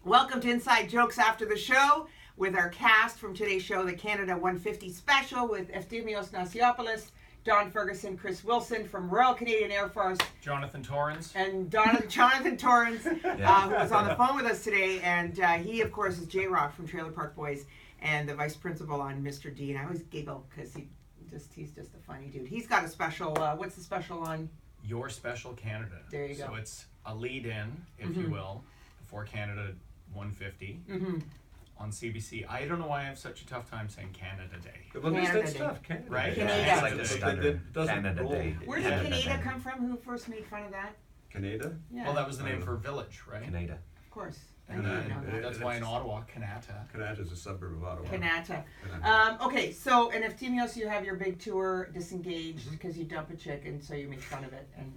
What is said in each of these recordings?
Welcome to Inside Jokes After the Show with our cast from today's show, the Canada 150 Special with Efthimios, Nasiopoulos, Don Ferguson, Chris Wilson from Royal Canadian Air Force, Jonathan Torrens, and Jonathan Torrens, who was on the phone with us today. And he, of course, is J-Rock from Trailer Park Boys and the vice principal on Mr. D. And I always giggle because he's just a funny dude. He's got a special. What's the special on? Your Special Canada. There you go. So it's a lead-in, if you will, for Canada 150 on CBC. I don't know why I have such a tough time saying Canada Day. Well, that's tough, Canada. Right? Canada. It's like the standard Canada Day. Where did Canada come from? Who first made fun of that? Canada? Yeah. Well, that was the name for a village, right? Canada. Of course. And that's why in Ottawa, Kanata. Kanata is a suburb of Ottawa. Kanata. Okay, so, and Efthimios, you have your big tour, Disengaged, because you dump a chick, and so you make fun of it. And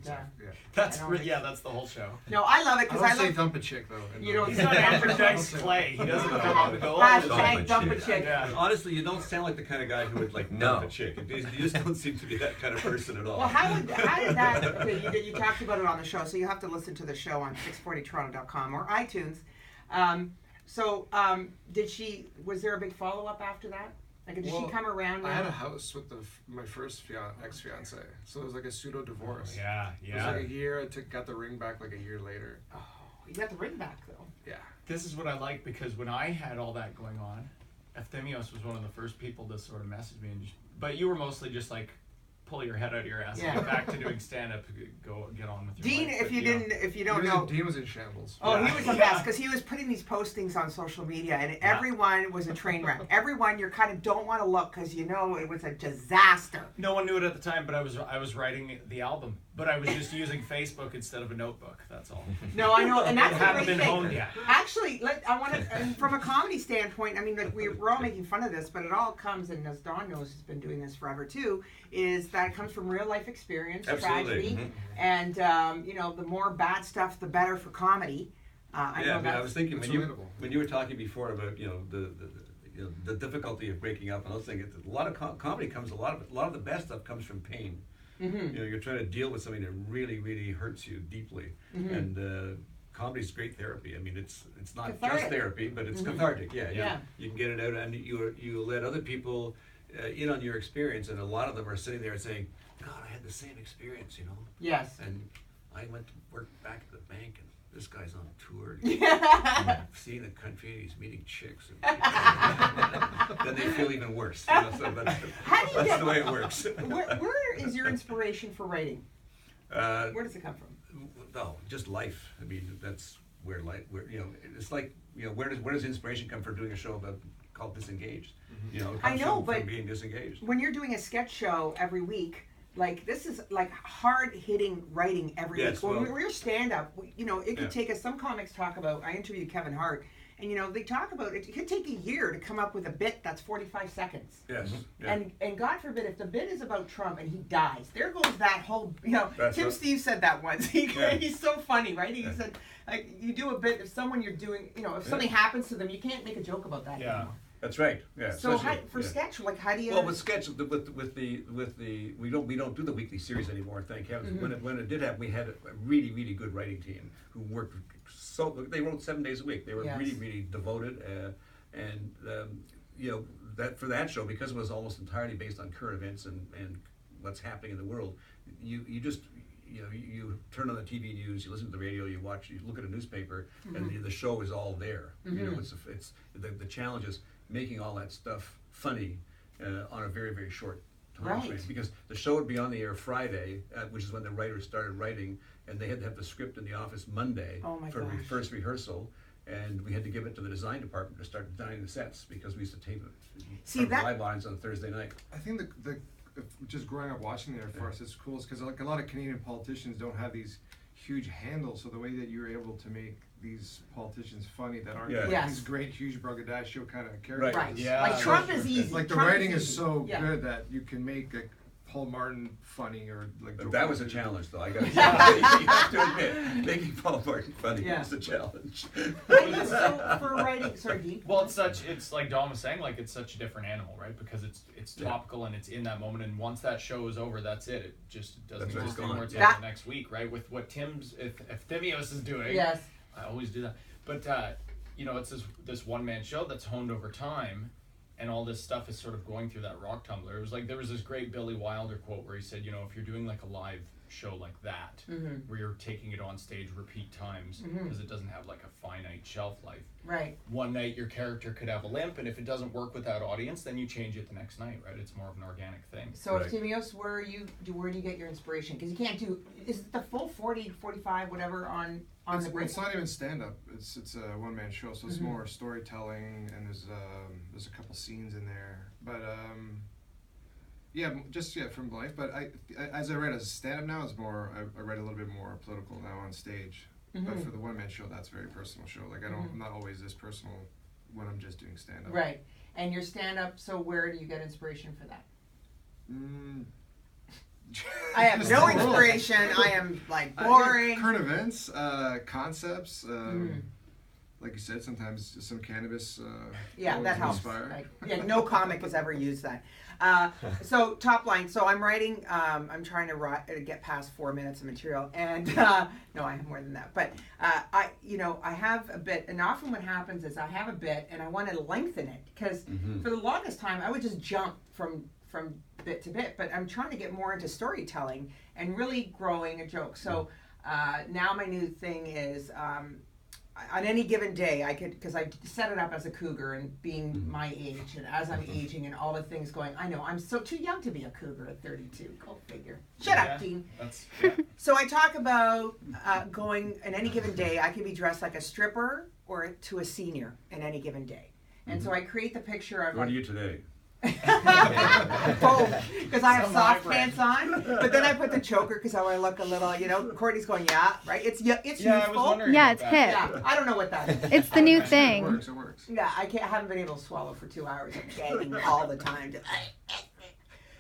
That's the whole show. No, I love it, because I say dump a chick, though. You don't He's say not dump a Amberjack's chick. Clay. He doesn't come on and go, Hashtag dump a chick. Yeah. Honestly, you don't sound like the kind of guy who would dump a chick. You just don't seem to be that kind of person at all. Well, how did that, okay, you talked about it on the show, so you have to listen to the show on 640toronto.com or iTunes. Was there a big follow-up after that? Like, did she come around? I had a house with my first ex-fiance, so it was like a pseudo-divorce. Yeah. It was like a year. Got the ring back like a year later. Oh, you got the ring back, though. Yeah. This is what I like, because when I had all that going on, Efthimios was one of the first people to sort of message me. But you were mostly just like, pull your head out of your ass and get back to doing stand-up. Go get on with your Dean, life. if you don't know, Dean was in shambles. Oh, he was the best, because he was putting these postings on social media, and everyone was a train wreck. Everyone, you kind of don't want to look, because you know it was a disaster. No one knew it at the time, but I was writing the album, but I was just using Facebook instead of a notebook. That's all. No, I know, and that's It a hadn't great been thing. honed yet. Actually, I want to, from a comedy standpoint, I mean, like we're all making fun of this, but it all comes, and as Don knows, has been doing this forever too, is that it comes from real life experience, tragedy, and the more bad stuff, the better for comedy. I was thinking when you were talking before about the difficulty of breaking up, and I was thinking a lot of comedy comes a lot of the best stuff comes from pain. You're trying to deal with something that really, really hurts you deeply, and comedy is great therapy. I mean, it's not cathartic. just therapy, but it's cathartic. Yeah. You can get it out, and you let other people in on your experience, and a lot of them are sitting there saying, "God, I had the same experience," Yes. And I went to work back at the bank, and this guy's on tour. Seeing the country, and he's meeting chicks. And then they feel even worse. So that's the way it works. Where is your inspiration for writing? Where does it come from? No, just life. I mean, that's where life. It's like where does inspiration come from doing a show called Disengaged? It comes from being disengaged. When you're doing a sketch show every week, like this is like hard-hitting writing every week. When we're stand-up, it could take us. Some comics talk about. I interviewed Kevin Hart, and they talk about it could take a year to come up with a bit that's 45 seconds. Yes. And God forbid if the bit is about Trump and he dies, there goes that whole. Tim Steve said that once. He's so funny, right? He said, like, you do a bit if someone you're doing, if something happens to them, you can't make a joke about that anymore. That's right. Yeah. So sketch, like, how do you? Well, with sketch, with the we don't do the weekly series anymore. Thank heavens. When it did happen, we had a really, really good writing team who worked they wrote 7 days a week. They were really, really devoted, and that for that show, because it was almost entirely based on current events and what's happening in the world, you turn on the TV news, you listen to the radio, you look at a newspaper, and the show is all there. It's the challenge is making all that stuff funny on a very, very short time frame, because the show would be on the air Friday, which is when the writers started writing, and they had to have the script in the office Monday for first rehearsal, and we had to give it to the design department to start designing the sets, because we used to tape it live audience on Thursday night. I think just growing up watching the Air Force, it's cool because like a lot of Canadian politicians don't have these huge handles, so the way that you're able to make these politicians funny that aren't these great, huge braggadocio kind of characters. Right. Yeah. Like Trump is easy. Like the writing is so good that you can make Paul Martin funny or like. But that was a challenge, though. I got to say, you have to admit, making Paul Martin funny was a challenge. So for writing, sorry, Dean. Well, it's like Dom was saying, like it's such a different animal, right? Because it's topical and it's in that moment, and once that show is over, that's it. It just doesn't exist anymore until the next week, right? With what Efthimios is doing. Yes. I always do that, but it's this one-man show that's honed over time, and all this stuff is sort of going through that rock tumbler. It was like, there was this great Billy Wilder quote where he said, if you're doing like a live show like that, where you're taking it on stage repeat times, because it doesn't have like a finite shelf life. Right. One night your character could have a limp, and if it doesn't work with that audience, then you change it the next night, right? It's more of an organic thing. So, Efthimios, where do you get your inspiration? Because you can't do, is it the full 40, 45, whatever on the break? It's not even stand-up. It's a one-man show, so it's more storytelling, and there's a couple scenes in there. But from life. But as I write as a stand-up now, it's more. I write a little bit more political now on stage. But for the one-man show, that's a very personal show. Like I'm not always this personal when I'm just doing stand-up. Right. And your stand-up. So where do you get inspiration for that? I have no inspiration. I am like boring. Current events, concepts. Like you said, sometimes some cannabis. That helps. No comic has ever used that. So top line. So I'm writing. I'm trying to get past 4 minutes of material, and no, I have more than that. But I have a bit, and often what happens is I have a bit, and I want to lengthen it because for the longest time I would just jump from bit to bit. But I'm trying to get more into storytelling and really growing a joke. So now my new thing is. On any given day, I could, because I set it up as a cougar and being my age, and as I'm aging and all the things going, I know I'm so too young to be a cougar at 32. Go figure. Shut up, Dean. So I talk about going on any given day. I can be dressed like a stripper or to a senior in any given day, and so I create the picture of. What are you today? Both, because I have soft pants on, but then I put the choker because I want to look a little, Courtney's going, right? It's youthful. It's hip. Yeah, I don't know what that is. It's the new thing. It works. Yeah, I haven't been able to swallow for 2 hours. I'm gagging all the time.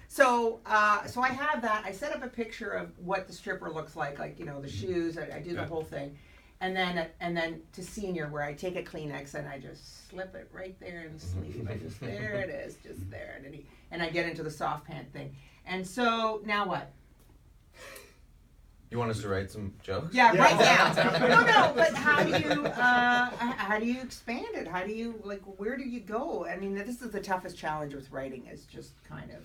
So I have that. I set up a picture of what the stripper looks like the shoes. I do the whole thing. And then to senior, where I take a Kleenex and I just slip it right there in the sleeve. There it is, just there. And I get into the soft pant thing. And so now what? You want us to write some jokes? Yeah, right now. No, but how do you expand it? How do you where do you go? I mean, this is the toughest challenge with writing. Is just kind of.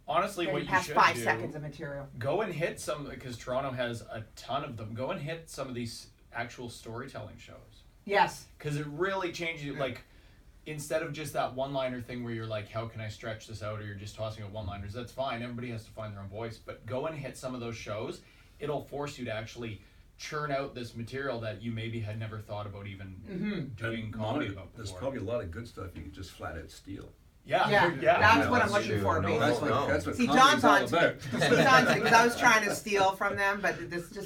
Honestly, what you past should 5 do, seconds of material. Go and hit some, because Toronto has a ton of them. Go and hit some of these actual storytelling shows. Yes. Because it really changes you. Like, instead of just that one-liner thing where you're like, how can I stretch this out? Or you're just tossing out one-liners. That's fine. Everybody has to find their own voice. But go and hit some of those shows. It'll force you to actually churn out this material that you maybe had never thought about even doing comedy about before. There's probably a lot of good stuff you can just flat out steal. Yeah. That's what I'm looking for. That's what See, John's on to me. Because I was trying to steal from them, but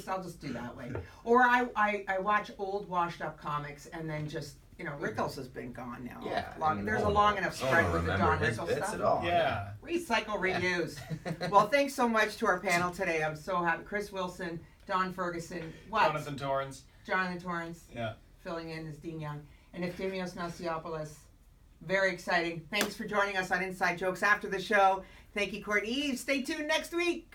I'll just do that way. Or I watch old washed up comics and then just Rickles has been gone now. Yeah. There's a long enough spread with the Don Rickles stuff. At all. Yeah. Recycle, reuse. Well, thanks so much to our panel today. I'm so happy. Chris Wilson, Don Ferguson, Jonathan Torrance. Yeah. Filling in as Dean Young. And Efthimios Nasiopoulos. Very exciting. Thanks for joining us on Inside Jokes after the show. Thank you, Courtney Eve. Stay tuned next week.